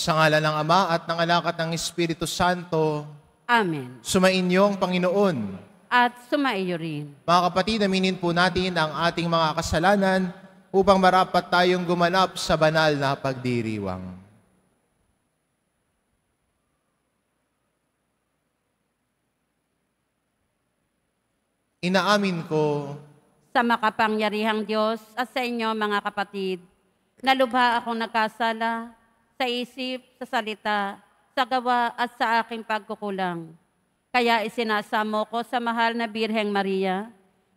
Sa ngalan ng Ama at ng Anak at ng Espiritu Santo. Amen. Sumainyo ang Panginoon. At sumaiyo rin. Mga kapatid, aminin po natin ang ating mga kasalanan upang marapat tayong gumanap sa banal na pagdiriwang. Inaamin ko Sa makapangyarihang Diyos at sa inyo mga kapatid, nalubha akong nagkasala sa isip, sa salita, sa gawa at sa aking pagkukulang. Kaya isinasamo ko sa mahal na Birheng Maria,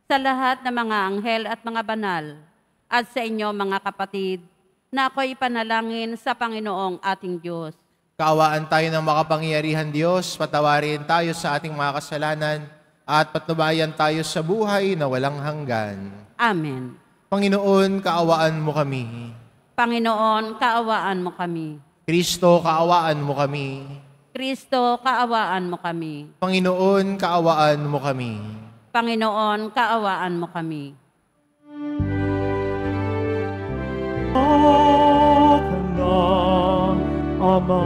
sa lahat ng mga anghel at mga banal, at sa inyo mga kapatid, na ako'y ipanalangin sa Panginoong ating Diyos. kaawaan tayo ng makapangyarihan Diyos, patawarin tayo sa ating mga kasalanan, at patnubayan tayo sa buhay na walang hanggan. Amen. Panginoon, kaawaan mo kami. Panginoon, kaawaan mo kami. Kristo, kaawaan mo kami. Kristo, kaawaan mo kami. Panginoon, kaawaan mo kami. Panginoon, kaawaan mo kami. Ama,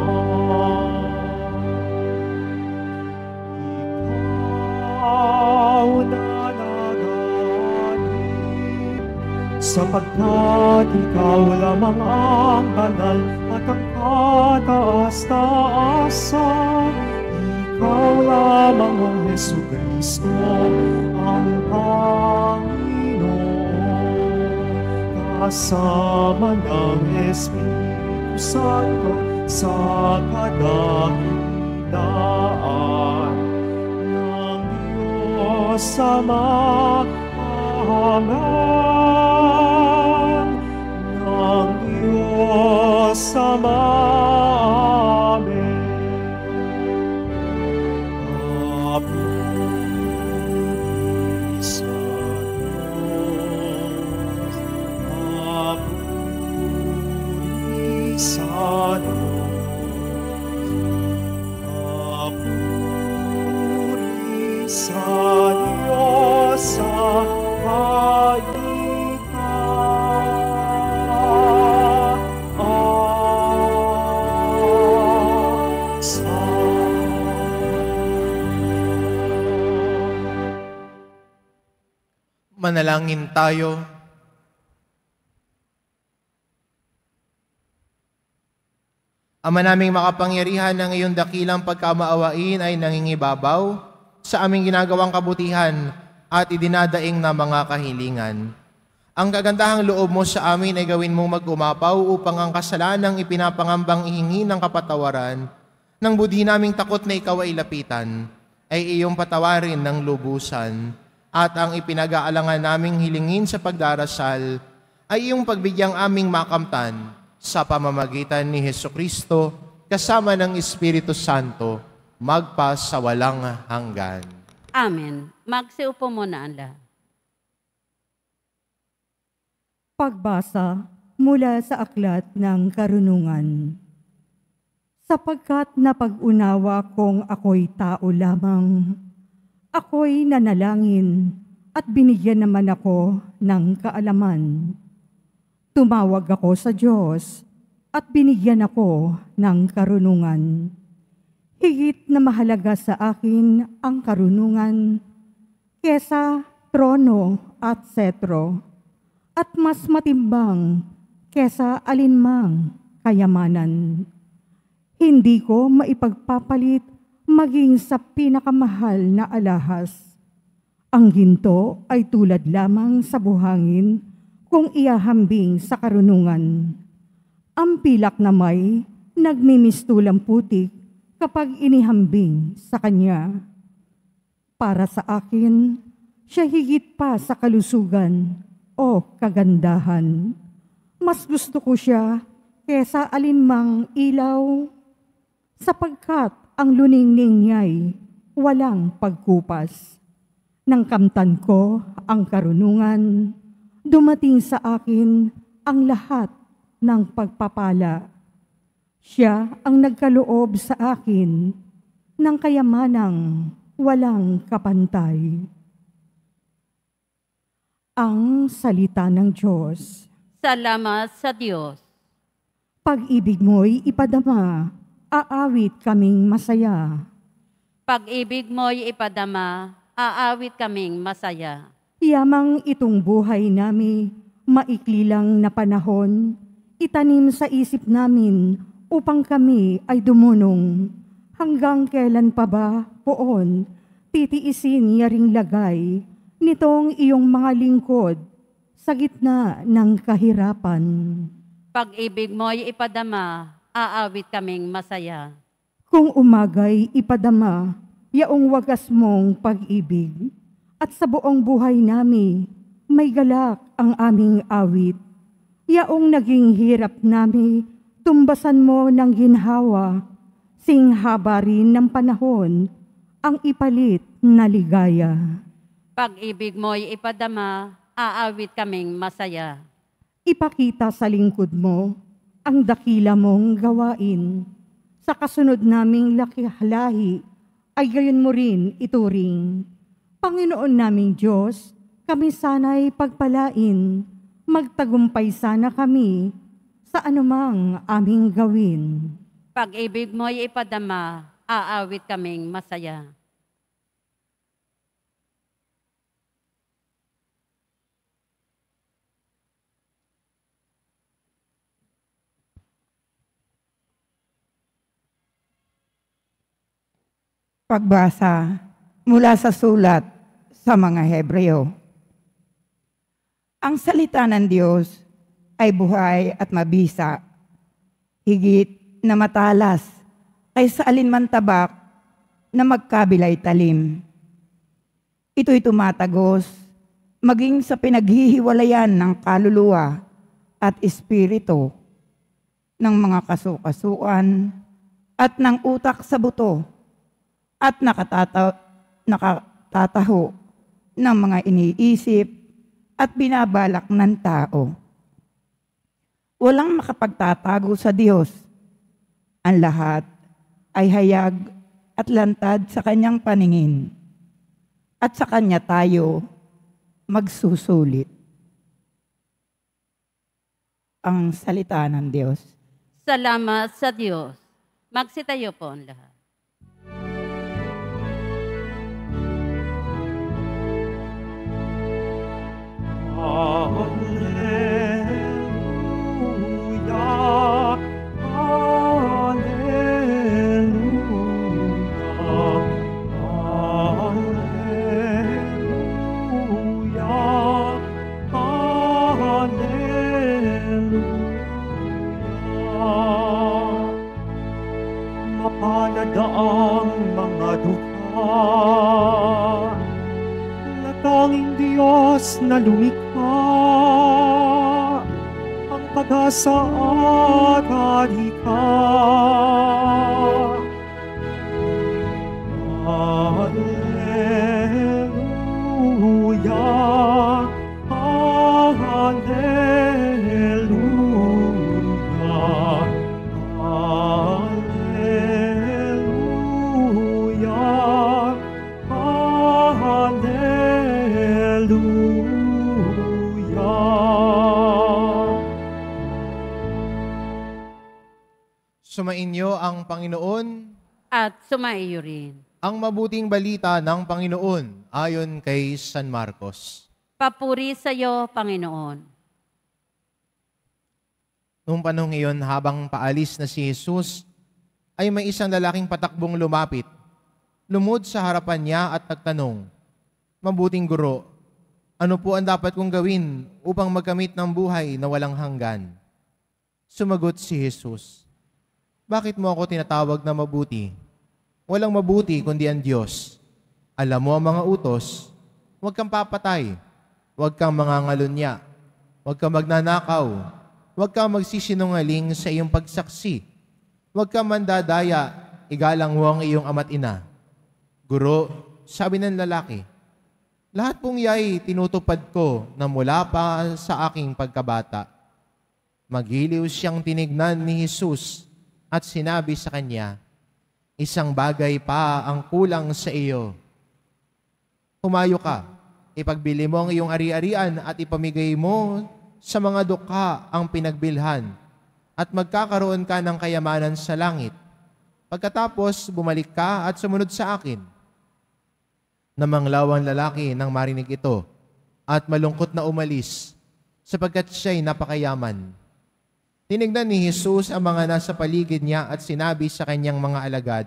ikaw nananaganib, sapagkat ikaw lamang ang banal at ang kataas-taasan. Ikaw lamang ang Jesucristo, ang Panginoon, kasama ng Espiritu Santo sa kadakilaan ng Diyos Ama, Amen. Ng Diyos Ama, Amen. Papuri sa Diyos, papuri sa Diyos. Sa Diyos sa Manalangin tayo. Ama naming makapangyarihan, ng iyong dakilang pagkamaawain ay nangingibabaw sa aming ginagawang kabutihan at idinadaing na mga kahilingan. Ang kagandahang loob mo sa amin ay gawin mong mag-umapaw upang ang kasalanang ipinapangambang ihingi ng kapatawaran ng budhi naming takot na ikaw ay lapitan, ay iyong patawarin ng lubusan, at ang ipinag-aalangan naming hilingin sa pagdarasal ay iyong pagbigyang aming makamtan sa pamamagitan ni Hesukristo kasama ng Espiritu Santo, magpa sa walang hanggan. Amen. Magsiupo muna ang lahat. Pagbasa mula sa Aklat ng Karunungan. Sapagkat napag-unawa kong ako'y tao lamang, ako'y nanalangin at binigyan naman ako ng kaalaman. Tumawag ako sa Diyos at binigyan ako ng karunungan. Higit na mahalaga sa akin ang karunungan kesa trono at setro, at mas matimbang kesa alinmang kayamanan. Hindi ko maipagpapalit maging sa pinakamahal na alahas. Ang ginto ay tulad lamang sa buhangin kung iahambing sa karunungan. Ang pilak na may nagmimistulang putik kapag inihambing sa kanya. Para sa akin, siya higit pa sa kalusugan o kagandahan. Mas gusto ko siya kesa alinmang ilaw, sapagkat ang luningning niya'y walang pagkupas. Nang kamtan ko ang karunungan, dumating sa akin ang lahat ng pagpapala. Siya ang nagkaloob sa akin ng kayamanang walang kapantay. Ang salita ng Diyos. Salamat sa Diyos. Pag-ibig mo'y ipadama, aawit kaming masaya. Pag-ibig mo'y ipadama, aawit kaming masaya. Yamang itong buhay nami, maikli lang na panahon, itanim sa isip namin upang kami ay dumunong. Hanggang kailan pa ba, poon, titiisin yaring lagay nitong iyong mga lingkod sa gitna ng kahirapan. Pag-ibig mo'y ipadama, aawit kaming masaya. Kung umagay ipadama, yaong wagas mong pag-ibig, at sa buong buhay nami, may galak ang aming awit. Yaong naging hirap nami, tumbasan mo ng ginhawa, singhaba rin ng panahon, ang ipalit na ligaya. Pag-ibig mo'y ipadama, aawit kaming masaya. Ipakita sa lingkod mo ang dakila mong gawain. Sa kasunod naming lakihlahi, ay gayon mo rin ituring. Panginoon naming Diyos, kami sana'y pagpalain, magtagumpay sana kami sa anumang aming gawin. Pag-ibig mo'y ipadama, aawit kaming masaya. Pagbasa mula sa sulat sa mga Hebreo. Ang salita ng Diyos ay buhay at mabisa, higit na matalas kaysa alinman tabak na magkabilay talim. Ito'y tumatagos maging sa pinaghihiwalayan ng kaluluwa at espiritu, ng mga kasukasuan at ng utak sa buto, at nakatataho ng mga iniisip at binabalak ng tao. Walang makapagtatago sa Diyos. Ang lahat ay hayag at lantad sa Kanyang paningin, at sa Kanya tayo magsusulit. Ang salita ng Diyos. Salamat sa Diyos. Magsitayo po ang lahat. Alleluia, alleluia, alleluia. Mapalad ang mga dukha, tanging Diyos na lumikha, ang pag-asa at adhika. Alleluia, alleluia, alleluia, Sumainyo ang Panginoon, At sumaiyo rin. ang mabuting balita ng Panginoon ayon kay San Marcos. Papuri sa iyo, Panginoon. Noong panahon iyon, habang paalis na si Jesus, ay may isang lalaking patakbong lumapit. Lumod sa harapan niya at nagtanong, "Mabuting guro, ano po ang dapat kong gawin upang magkamit ng buhay na walang hanggan?" Sumagot si Jesus, "Bakit mo ako tinatawag na mabuti? Walang mabuti kundi ang Diyos. Alam mo ang mga utos, huwag kang papatay, huwag kang mangangalunya, huwag kang magnanakaw, huwag kang magsisinungaling sa iyong pagsaksi, huwag kang mandadaya, igalang mo ang iyong ama't ina." "Guro," sabi ng lalaki, "lahat pong yay tinutupad ko na mula pa sa aking pagkabata." Magiliw siyang tinignan ni Jesus at sinabi sa kanya, "Isang bagay pa ang kulang sa iyo. Humayo ka, ipagbili mo ang iyong ari-arian at ipamigay mo sa mga dukha ang pinagbilhan, at magkakaroon ka ng kayamanan sa langit. Pagkatapos, bumalik ka at sumunod sa akin. Namanglaw ang lalaki nang marinig ito at malungkot na umalis sapagkat siya'y napakayaman. Tinignan ni Jesus ang mga nasa paligid niya at sinabi sa kanyang mga alagad,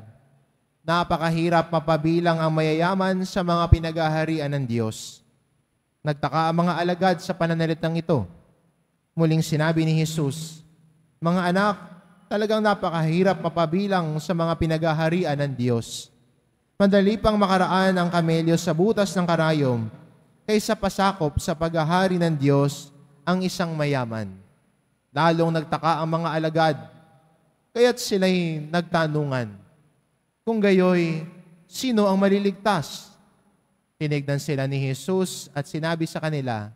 napakahirap mapabilang ang mayayaman sa mga pinagaharian ng Diyos. Nagtaka ang mga alagad sa pananalitang ito. Muling sinabi ni Jesus, mga anak, talagang napakahirap mapabilang sa mga pinagaharian ng Diyos. Madali pang makaraan ang kamelyo sa butas ng karayom kaysa pasakop sa paghahari ng Diyos ang isang mayaman. Lalong nagtaka ang mga alagad, kaya't sila'y nagtanungan. Kung gayoy, sino ang maliligtas? Tinignan sila ni Jesus at sinabi sa kanila,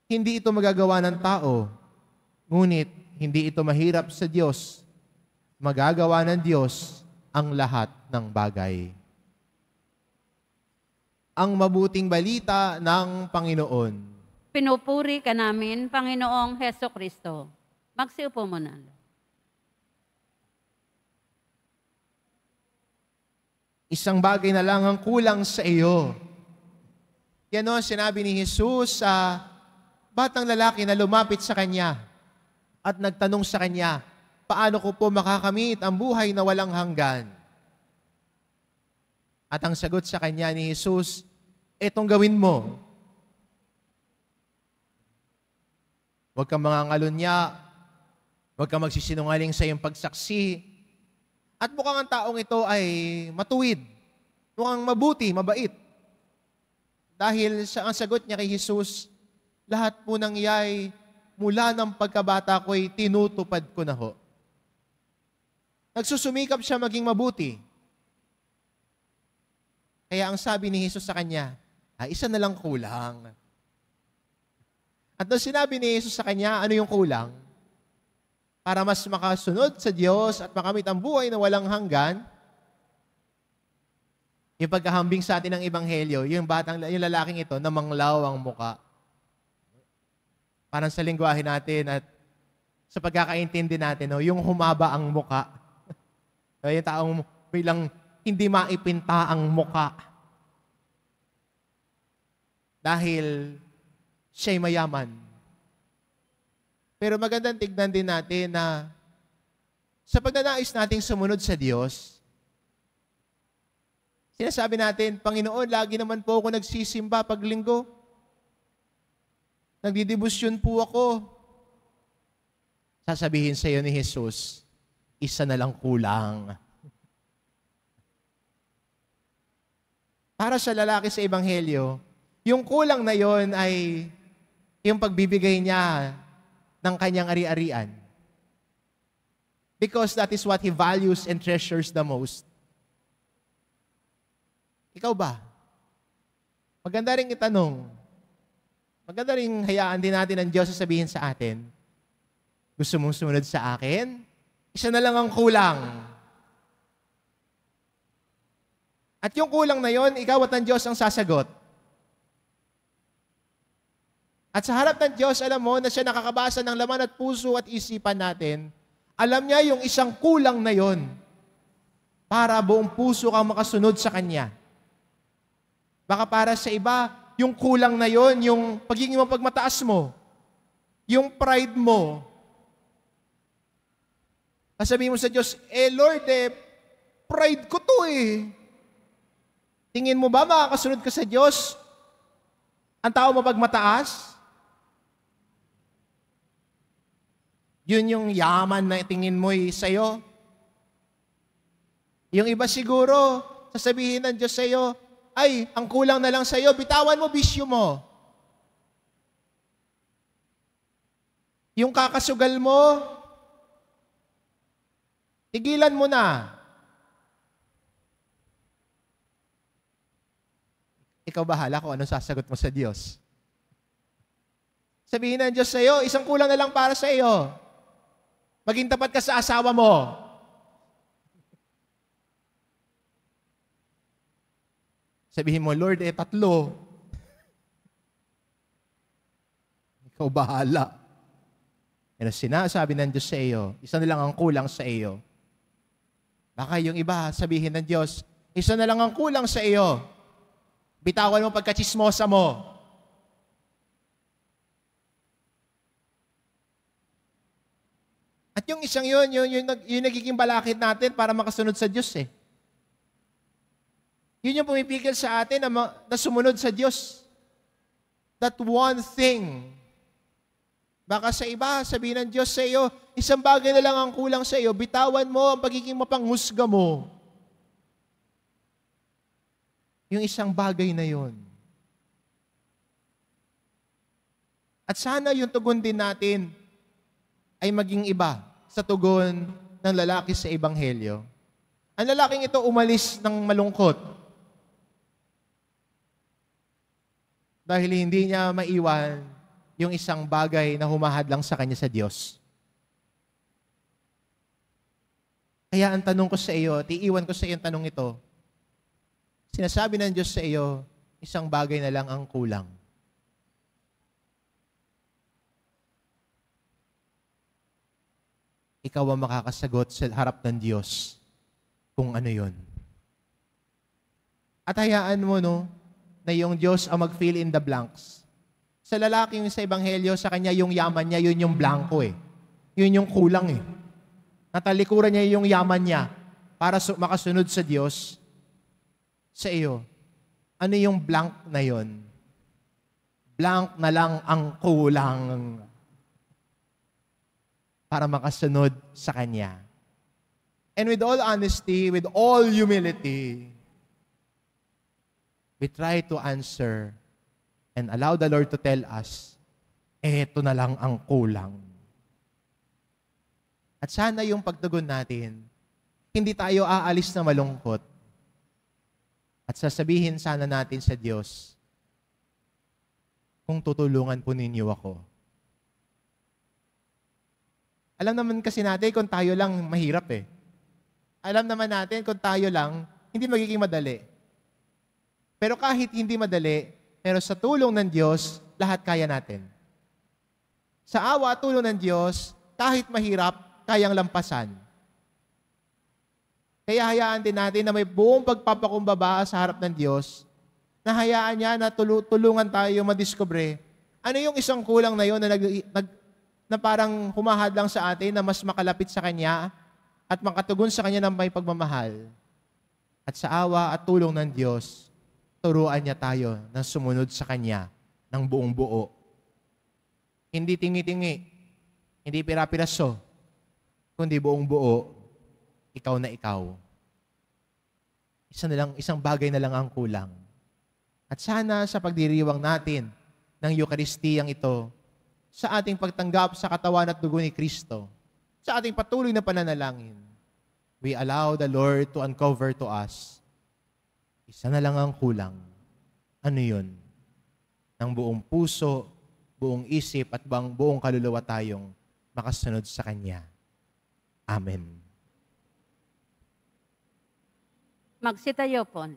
hindi ito magagawa ng tao, ngunit hindi ito mahirap sa Diyos. Magagawa ng Diyos ang lahat ng bagay. Ang mabuting balita ng Panginoon. Pinupuri ka namin, Panginoong Heso Kristo. Magsiupo muna. Isang bagay na lang ang kulang sa iyo. Yan o, sinabi ni Jesus sa batang lalaki na lumapit sa kanya at nagtanong sa kanya, paano ko po makakamit ang buhay na walang hanggan? At ang sagot sa kanya ni Jesus, etong gawin mo. Huwag kang mangangalunya, huwag kang magsisinungaling sa iyong pagsaksi. At mukhang ang taong ito ay matuwid, mukhang mabuti, mabait. Dahil sa ang sagot niya kay Jesus, lahat po ng iyay mula ng pagkabata ko'y tinutupad ko na ho. Nagsusumikap siya maging mabuti. Kaya ang sabi ni Jesus sa kanya, isa na lang kulang. At nung sinabi ni Jesus sa kanya, ano yung kulang? Para mas makasunod sa Diyos at makamit ang buhay na walang hanggan, yung pagkahambing sa atin ng Ebanghelyo, yung lalaking ito, namanglaw ang muka. Parang sa lingwahe natin at sa pagkakaintindi natin, yung humaba ang muka. Yung taong bilang hindi maipinta ang muka. Dahil siya'y mayaman. Pero magandang tignan din natin na sa pagnanais nating sumunod sa Diyos, sinasabi natin, Panginoon, lagi naman po ako nagsisimba pag linggo. Nagdidibusyon po ako. Sasabihin sa iyo ni Jesus, isa na lang kulang. Para sa lalaki sa Ebanghelyo, yung kulang na yon ay yung pagbibigay niya ng kanyang ari-arian. Because that is what he values and treasures the most. Ikaw ba? Maganda rin itanong. Maganda rin hayaan din natin ang Diyos sasabihin sa atin, gusto mong sumunod sa akin? Isa na lang ang kulang. At yung kulang na yon, ikaw at ang Diyos ang sasagot. At sa harap ng Diyos, alam mo na siya nakakabasa ng laman at puso at isipan natin. Alam niya yung isang kulang na yon para buong puso kang makasunod sa Kanya. Baka para sa iba, yung kulang na yon, yung pagiging mapagmataas mo, yung pride mo. Sabihin mo sa Diyos, Lord, pride ko to Tingin mo ba makakasunod ka sa Diyos? Ang tao mapagmataas? Yun yung yaman na tingin mo sa'yo. Yung iba siguro, sasabihin ng Diyos sa'yo, ay, ang kulang na lang sa'yo, bitawan mo bisyo mo. Yung kakasugal mo, tigilan mo na. Ikaw bahala kung anong sasagot mo sa Diyos. Sabihin ng Diyos sa'yo, isang kulang na lang para sa iyo. Maging tapat ka sa asawa mo. Sabihin mo, Lord, 3. Ikaw bahala. Ano sinasabi ng Diyos sa iyo, isa na lang ang kulang sa iyo. Baka yung iba sabihin ng Diyos, isa na lang ang kulang sa iyo. Bitawan mo pagkachismosa mo. At yung isang yun nagiging balakid natin para makasunod sa Diyos eh. Yun yung pumipigil sa atin na sumunod sa Diyos. That one thing. Baka sa iba, sabihin ng Diyos sa iyo, isang bagay na lang ang kulang sa iyo, bitawan mo ang pagiging mapanghusga mo. Yung isang bagay na yun. At sana yung tugon din natin ay maging iba sa tugon ng lalaki sa Ebanghelyo. Ang lalaking ito umalis ng malungkot dahil hindi niya maiwan yung isang bagay na humahadlang sa kanya sa Diyos. Kaya ang tanong ko sa iyo, iiwan ko sa iyo ang tanong ito. Sinasabi ng Diyos sa iyo, isang bagay na lang ang kulang. Ikaw ang makakasagot sa harap ng Diyos kung ano yon. At hayaan mo, na yung Diyos ang mag-fill in the blanks. Sa lalaki yung sa Ebanghelyo, sa kanya yung yaman niya, yun yung blanco eh. Yun yung kulang eh. Natalikuran niya yung yaman niya para makasunod sa Diyos. Sa iyo, ano yung blank na yun? Blank na lang ang kulang para makasunod sa Kanya. And with all honesty, with all humility, we try to answer and allow the Lord to tell us, eto na lang ang kulang. At sana yung pagtugon natin, hindi tayo aalis na malungkot. At sasabihin sana natin sa Diyos, kung tutulungan po ninyo ako. Alam naman kasi natin kung tayo lang mahirap eh. Alam naman natin kung tayo lang, hindi magiging madali. Pero kahit hindi madali, pero sa tulong ng Diyos, lahat kaya natin. Sa awa at tulong ng Diyos, kahit mahirap, kayang lampasan. Kaya hayaan din natin na may buong pagpapakumbaba sa harap ng Diyos, na hayaan niya na tulungan tayo madiskubre ano yung isang kulang na yun na parang humahadlang sa atin na mas makalapit sa Kanya at makatugon sa Kanya ng may pagmamahal. At sa awa at tulong ng Diyos, turuan niya tayo na sumunod sa Kanya ng buong buo. Hindi tingi-tingi, hindi pira-piraso, kundi buong buo, ikaw na ikaw. Isang bagay na lang ang kulang. At sana sa pagdiriwang natin ng Eukaristiyang ito, sa ating pagtanggap sa katawan at dugo ni Kristo, sa ating patuloy na pananalangin, we allow the Lord to uncover to us, isa na lang ang kulang. Ano yun? Ng buong puso, buong isip, at buong kaluluwa tayong makasunod sa Kanya. Amen. Magsitayo po.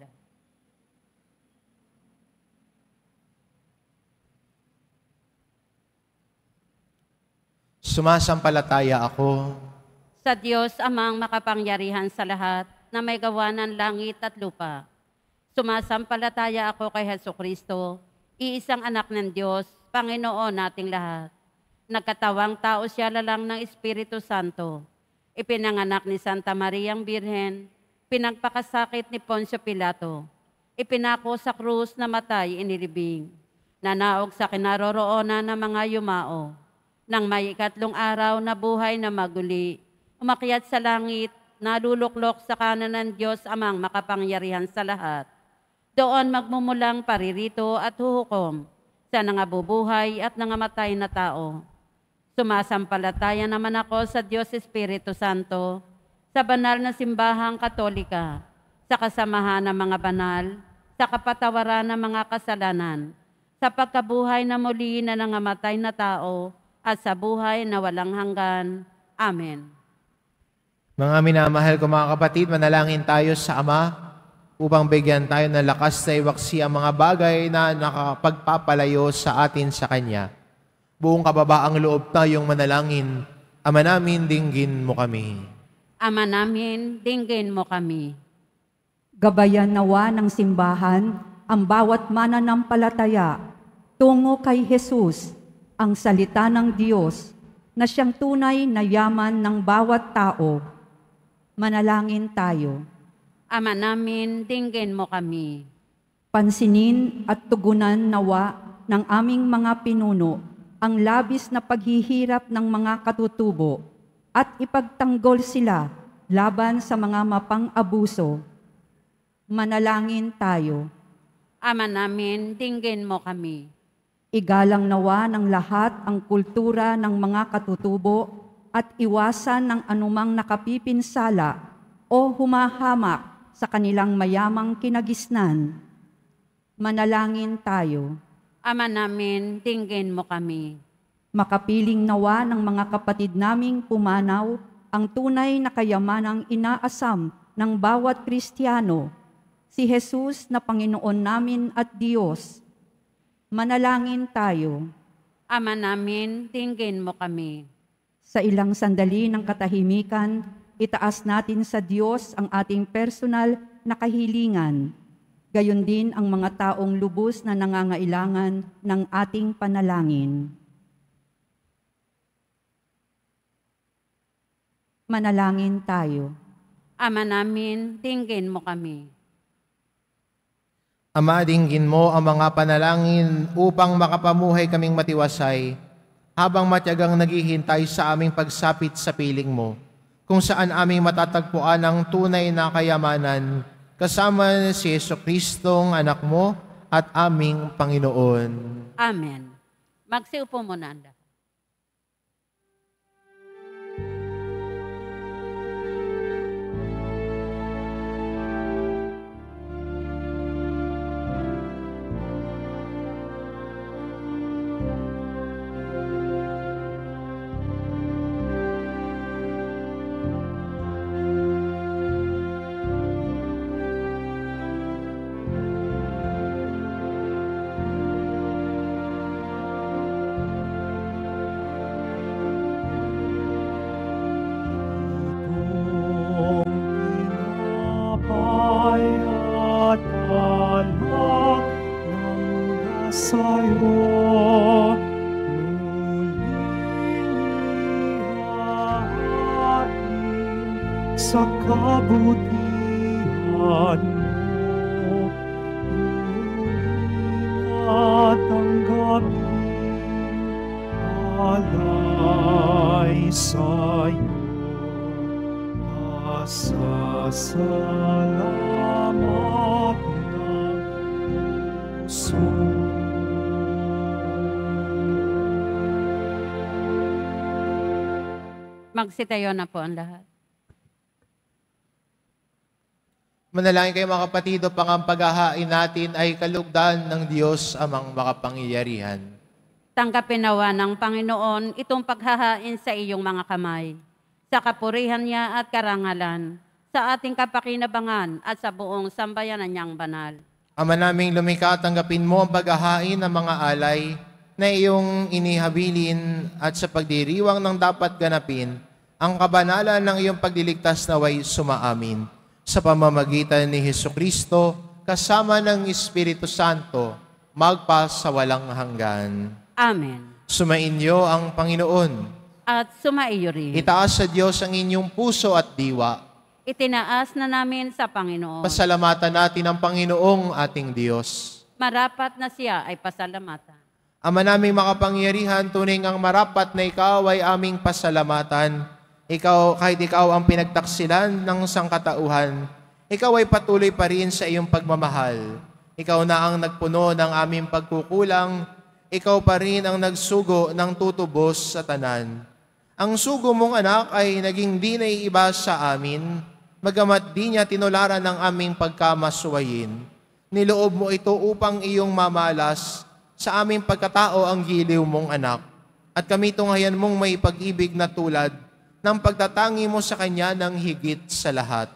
Sumasampalataya ako Sa Diyos amang makapangyarihan sa lahat na may gawa ng langit at lupa. Sumasampalataya ako kay Hesukristo, iisang anak ng Diyos, Panginoon nating lahat. Nagkatawang tao siya lalang ng Espiritu Santo. Ipinanganak ni Santa Mariang Birhen, pinagpakasakit ni Poncio Pilato. Ipinako sa krus na matay inilibing. Nanaog sa kinaroroonan ng mga yumao. Nang may 3 araw na buhay na maguli, umakyat sa langit, naluluklok sa kanan ng Diyos amang makapangyarihan sa lahat. Doon magmumulang paririto at huhukom sa nangabubuhay at nangamatay na tao. Sumasampalataya naman ako sa Diyos Espiritu Santo, sa banal na simbahang Katolika, sa kasamahan ng mga banal, sa kapatawaran ng mga kasalanan, sa pagkabuhay na muli na nangamatay na tao, at sa buhay na walang hanggan. Amen. Mga minamahal ko mga kapatid, manalangin tayo sa Ama upang bigyan tayo ng lakas na iwaksi ang mga bagay na nakapagpapalayo sa atin sa Kanya. Buong kababaang loob tayong manalangin. Ama namin, dinggin mo kami. Ama namin, dinggin mo kami. Gabayan nawa ng simbahan ang bawat mananampalataya tungo kay Jesus, ang salita ng Diyos, na siyang tunay na yaman ng bawat tao. Manalangin tayo. Ama namin, dinggin mo kami. Pansinin at tugunan nawa ng aming mga pinuno ang labis na paghihirap ng mga katutubo at ipagtanggol sila laban sa mga mapang-abuso. Manalangin tayo. Ama namin, dinggin mo kami. Igalang nawa ng lahat ang kultura ng mga katutubo at iwasan ng anumang nakapipinsala o humahamak sa kanilang mayamang kinagisnan. Manalangin tayo. Ama namin, dinggin mo kami. Makapiling nawa ng mga kapatid naming pumanaw ang tunay na kayamanang inaasam ng bawat Kristiyano, si Jesus na Panginoon namin at Diyos. Manalangin tayo. Ama namin, dinggin mo kami. Sa ilang sandali ng katahimikan, itaas natin sa Diyos ang ating personal na kahilingan. Gayon din ang mga taong lubos na nangangailangan ng ating panalangin. Manalangin tayo. Ama namin, dinggin mo kami. Ama, dinggin mo ang mga panalangin upang makapamuhay kaming matiwasay habang matyagang naghihintay sa aming pagsapit sa piling mo, kung saan aming matatagpuan ang tunay na kayamanan kasama si Jesucristong anak mo at aming Panginoon. Amen. Magsiupo muna ang lahat. Sa kabutihan mo, at ang gabi alay sa'yo, pasasalamat ng puso. Magsitayo na po ang lahat. Manalangin kayo mga kapatid, upang ang paghahain natin ay kalugdan ng Diyos amang makapangyarihan. Tanggapin nawa ng Panginoon itong paghahain sa iyong mga kamay, sa kapurihan niya at karangalan, sa ating kapakinabangan at sa buong sambayanan niyang banal. Ama naming lumikha, tanggapin mo ang paghahain ng mga alay na iyong inihabilin at sa pagdiriwang ng dapat ganapin, ang kabanalan ng iyong pagliligtas naway sumaamin. Sa pamamagitan ni Jesucristo, kasama ng Espiritu Santo, magpasawalang hanggan. Amen. Sumainyo ang Panginoon. At sumaiyo rin. Itaas sa Diyos ang inyong puso at diwa. Itinaas na namin sa Panginoon. Pasalamatan natin ang Panginoong ating Diyos. Marapat na siya ay pasalamatan. Ama naming makapangyarihan, tunay ang marapat na ikaw ay aming pasalamatan. Kahit ikaw ang pinagtaksilan ng sangkatauhan, ikaw ay patuloy pa rin sa iyong pagmamahal. Ikaw na ang nagpuno ng aming pagkukulang, ikaw pa rin ang nagsugo ng tutubos sa tanan. Ang sugo mong anak ay naging di naiiba sa amin, bagamat di niya tinularan ng aming pagkamasuwayin. Niloob mo ito upang iyong mamalas sa aming pagkatao ang giliw mong anak, at kami tunghayan mong may pag-ibig na tulad ng pagtatangi mo sa Kanya ng higit sa lahat.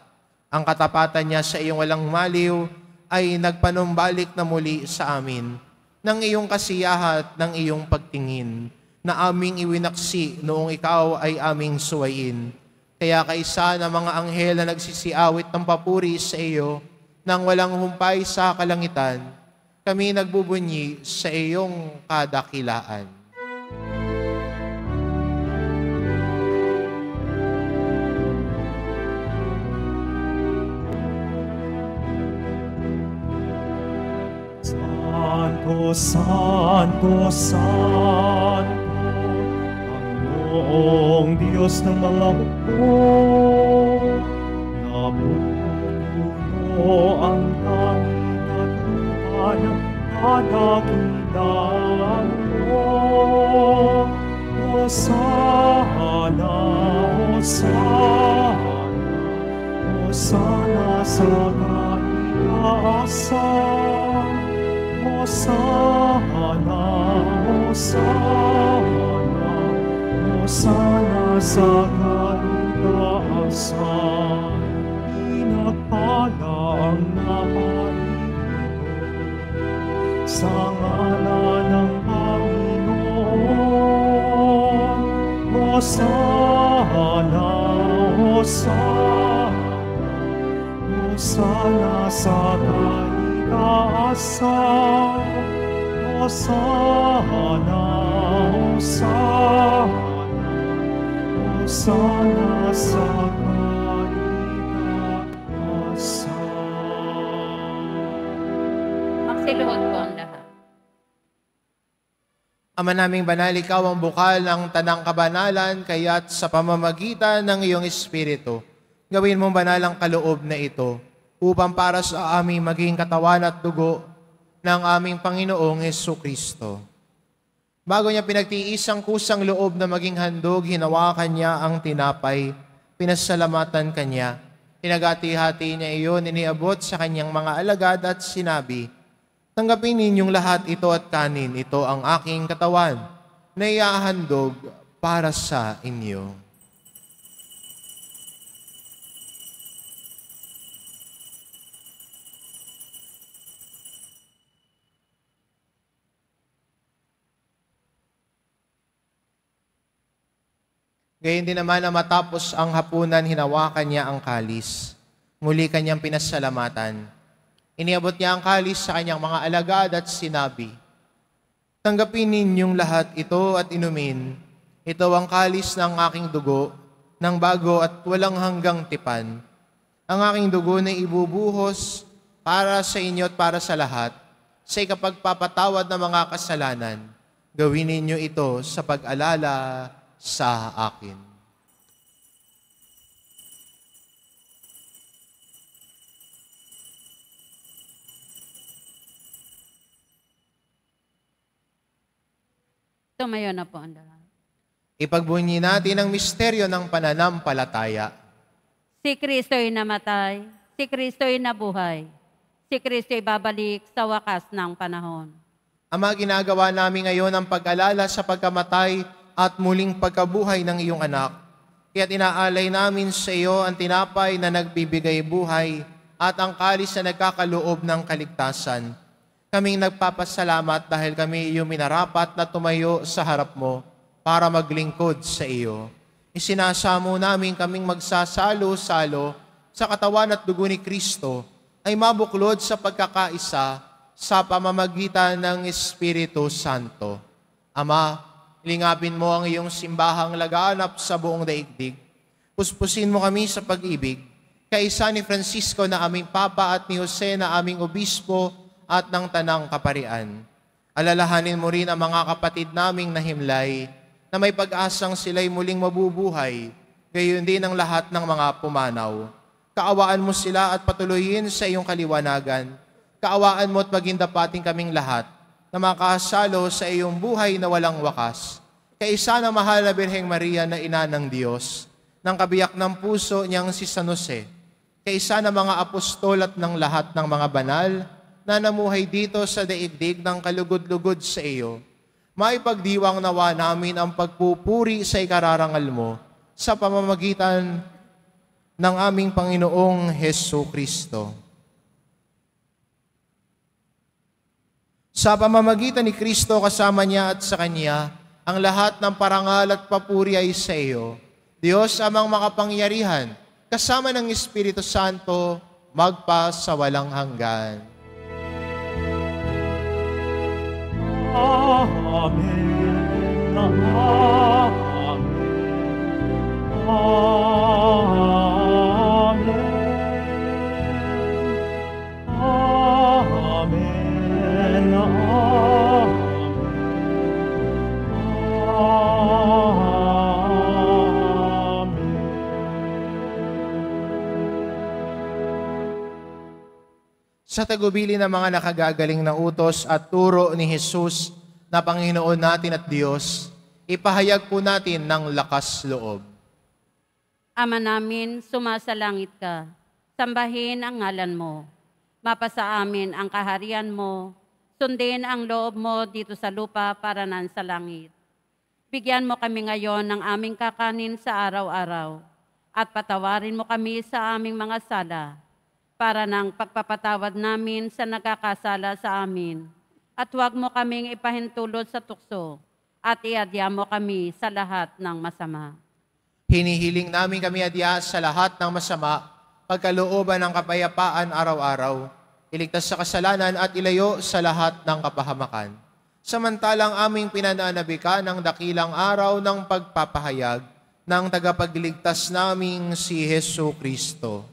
Ang katapatan niya sa iyong walang maliw ay nagpanumbalik na muli sa amin ng iyong kasiyahan at ng iyong pagtingin. na aming iwinaksi noong ikaw ay aming suwayin. Kaya kaisa ng mga anghel na nagsisiawit ng papuri sa iyo, nang walang humpay sa kalangitan, kami nagbubunyi sa iyong kadakilaan. Santo, Santo, Santo, Panginoong Diyos ng mga hukbo, napupuno ang langit at lupa ng kadakilaan mo. Hosana, Hosana, Hosana sa kaitaasan. Hosana, Hosana, Hosana sa kaitaasan. Pinagpala ang napaibig sa ngalan ng Panginoon. Hosana, Hosana, Hosana sa kaitaasan. Hosana, Hosana, Hosana sa kaitaasan. Magsiluhod po ang lahat. Ama naming banal, ikaw ang bukal ng tanang kabanalan, kaya't sa pamamagitan ng iyong Espiritu, gawin mong banal ang kaloob na ito, upang para sa aming maging katawan at dugo ng aming Panginoong Jesucristo. Bago niya pinagtiis ang kusang loob na maging handog, hinawakan niya ang tinapay, pinasalamatan kanya, pinagati-hati niya iyon, iniabot sa kanyang mga alagad at sinabi, "Tanggapin ninyong lahat ito at kanin, ito ang aking katawan na iahandog para sa inyo." Gayon din naman na matapos ang hapunan, hinawakan niya ang kalis. Muli kanyang pinasalamatan. Iniabot niya ang kalis sa kanyang mga alagad at sinabi, "Tanggapin ninyong lahat ito at inumin. Ito ang kalis ng aking dugo, ng bago at walang hanggang tipan. Ang aking dugo na ibubuhos para sa inyo at para sa lahat, sa ikapagpapatawad ng mga kasalanan. Gawin ninyo ito sa pag-alala sa akin." Tumayo na po ang lahat. Ipagbunyi natin ang misteryo ng pananampalataya. Si Kristo'y namatay, si Kristo'y nabuhay, si Kristo'y babalik sa wakas ng panahon. Ama, ginagawa namin ngayon ang pag-alala sa pagkamatay at muling pagkabuhay ng iyong anak. Kaya't inaalay namin sa iyo ang tinapay na nagbibigay buhay at ang kalis na nagkakaloob ng kaligtasan. Kaming nagpapasalamat dahil kami iyong minarapat na tumayo sa harap mo para maglingkod sa iyo. Isinasamo namin kaming magsasalo-salo sa katawan at dugo ni Kristo ay mabuklod sa pagkakaisa sa pamamagitan ng Espiritu Santo. Ama, lingapin mo ang iyong simbahang laganap sa buong daigdig. Puspusin mo kami sa pag-ibig, kaisa ni Francisco na aming Papa at ni Jose na aming Obispo at ng Tanang Kaparian. Alalahanin mo rin ang mga kapatid naming nahimlay na may pag-asang sila'y muling mabubuhay, gayon din ang lahat ng mga pumanaw. Kaawaan mo sila at patuloyin sa iyong kaliwanagan. Kaawaan mo at maging dapating kaming lahat na makasalo sa iyong buhay na walang wakas. Kaisa na mahal na Birheng Maria na ina ng Diyos, ng kabiyak ng puso niyang si San Jose, kaisa na mga apostol at ng lahat ng mga banal na namuhay dito sa daigdig ng kalugod-lugod sa iyo, maipagdiwang nawa namin ang pagpupuri sa ikararangal mo sa pamamagitan ng aming Panginoong Jesucristo. Sa pamamagitan ni Kristo kasama niya at sa Kanya, Ang lahat ng parangal at papuri ay sa iyo, Diyos amang makapangyarihan, kasama ng Espiritu Santo, magpa sa walang hanggan. Amen. Amen. Amen. Amen. Sa tagubili ng mga nakagagaling na utos at turo ni Jesus na Panginoon natin at Diyos, ipahayag po natin ng lakas loob. Ama namin, sumasalangit ka. Sambahin ang ngalan mo. Mapasa amin ang kaharian mo. Sundin ang loob mo dito sa lupa para nan sa langit. Bigyan mo kami ngayon ng aming kakanin sa araw-araw. At patawarin mo kami sa aming mga sala, para ng pagpapatawad namin sa nagkakasala sa amin. At huwag mo kaming ipahintulot sa tukso, at iadya mo kami sa lahat ng masama. Hinihiling namin kami adya sa lahat ng masama, pagkalooban ng kapayapaan araw-araw, iligtas sa kasalanan at ilayo sa lahat ng kapahamakan. Samantalang aming pinananabikan ng dakilang araw ng pagpapahayag ng tagapagligtas naming si Hesu Kristo.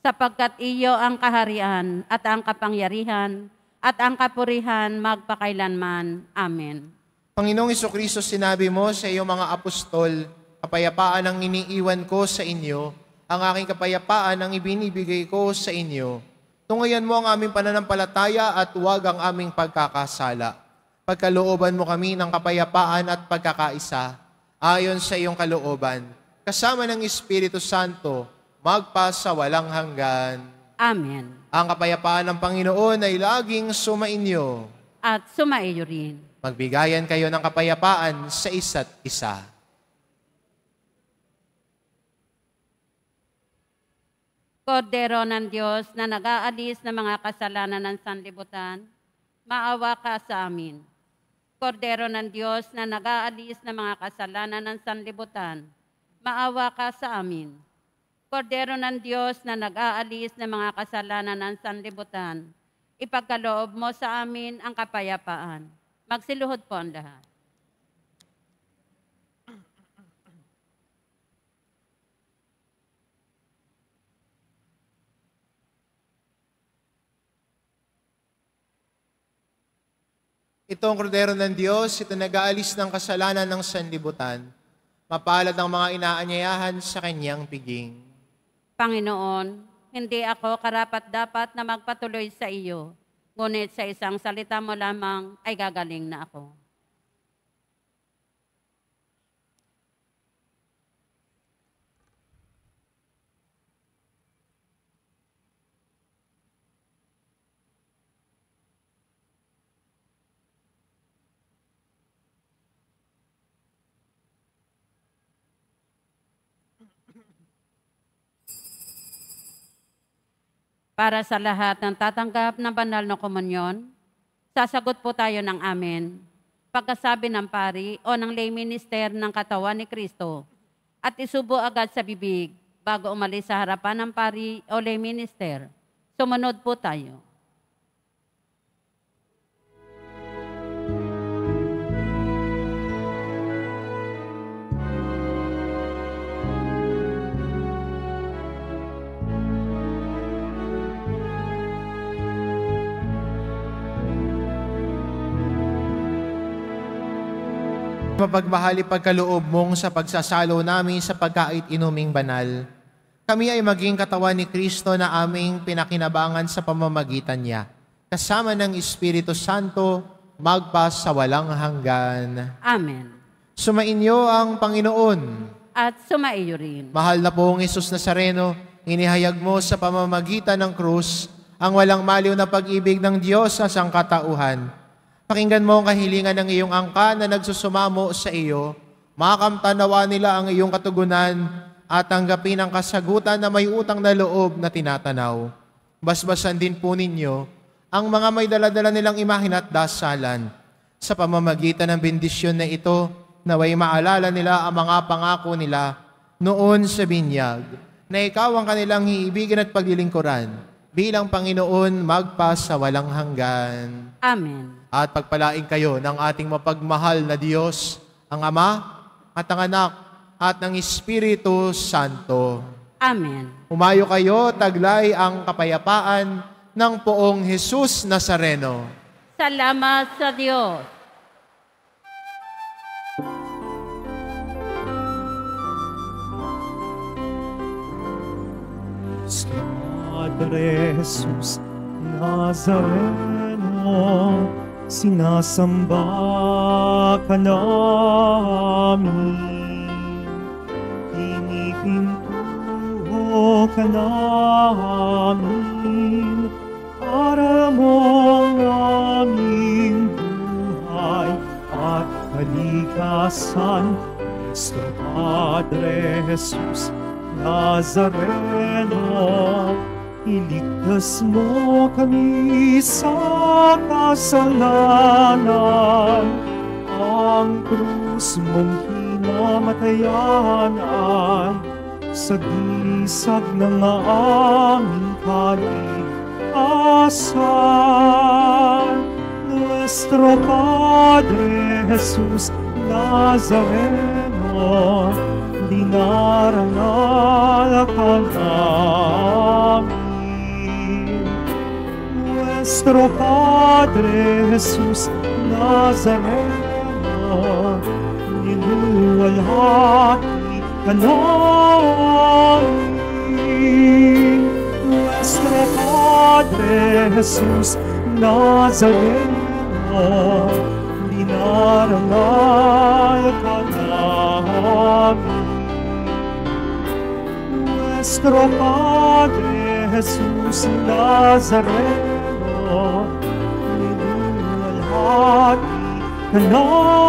Sapagkat iyo ang kaharian at ang kapangyarihan at ang kapurihan magpakailanman. Amen. Panginoong Jesucristo, sinabi mo sa iyong mga apostol, kapayapaan ang iniiwan ko sa inyo, ang aking kapayapaan ang ibinibigay ko sa inyo. Tungayan mo ang aming pananampalataya at huwag ang aming pagkakasala. Pagkalooban mo kami ng kapayapaan at pagkakaisa, ayon sa iyong kalooban, kasama ng Espiritu Santo, magpa sa walang hanggan. Amen. Ang kapayapaan ng Panginoon ay laging sumainyo. At sumaiyo rin. Magbigayan kayo ng kapayapaan sa isa't isa. Kordero ng Diyos na nag-aalis ng mga kasalanan ng sanlibutan, maawa ka sa amin. Kordero ng Diyos na nag-aalis ng mga kasalanan ng sanlibutan, maawa ka sa amin. Kordero ng Diyos na nag-aalis ng mga kasalanan ng sanlibutan, ipagkaloob mo sa amin ang kapayapaan. Magsiluhod po ang lahat. Ito ang kordero ng Diyos, ito nag-aalis ng kasalanan ng sanlibutan. Mapalad ang mga inaanyayahan sa kanyang piging. Panginoon, hindi ako karapat-dapat na magpatuloy sa iyo, ngunit sa isang salita mo lamang ay gagaling na ako. Para sa lahat ng tatanggap ng banal na komunyon, sasagot po tayo ng amen. Pagkasabi ng pari o ng lay minister ng katawan ni Kristo at isubo agad sa bibig bago umalis sa harapan ng pari o lay minister. Sumunod po tayo. Mapagmahal pagkaloob mong sa pagsasalo namin sa pagkait inuming banal, kami ay maging katawan ni Kristo na aming pinakinabangan sa pamamagitan niya, kasama ng Espiritu Santo, magpa sa walang hanggan. Amen. Sumainyo ang Panginoon. At sumaiyo rin. Mahal na pong Hesus Nazareno, inihayag mo sa pamamagitan ng krus ang walang maliw na pag-ibig ng Diyos sa sangkatauhan. Pakinggan mo ang kahilingan ng iyong angka na nagsusumamo sa iyo, makamtanawa nila ang iyong katugunan at tanggapin ang kasagutan na may utang na loob na tinatanaw. Basbasan din po ninyo ang mga may daladala nilang imahin at dasalan. Sa pamamagitan ng bendisyon na ito, Naway maalala nila ang mga pangako nila noon sa binyag, na ikaw ang kanilang iibigin at paglilingkuran bilang Panginoon magpa sa walang hanggan. Amen. At pagpalain kayo ng ating mapagmahal na Diyos, ang Ama at ang Anak at ng Espiritu Santo. Amen. Umayo kayo, taglay ang kapayapaan ng poong Jesus Nazareno. Salamat sa Diyos. Padre Jesus Nazareno, sinasamba ka namin. Pinipintuho ka namin para mong aming buhay at kalikasan. Cristo Padre Jesus Nazareno, iligtas mo kami sa kasalanan. Ang krus mong hinamatayan ay sagisag ng aming kalikasan. Nuestro Padre Jesus Nazareno, dinarangal ka namin. Nuestro Padre Jesus Nazareno, niluwalhati ka namin. Nuestro Padre Jesus Nazareno, dinarangal ka namin. Nuestro Padre Jesus Nazareno, niluwalhati ka namin.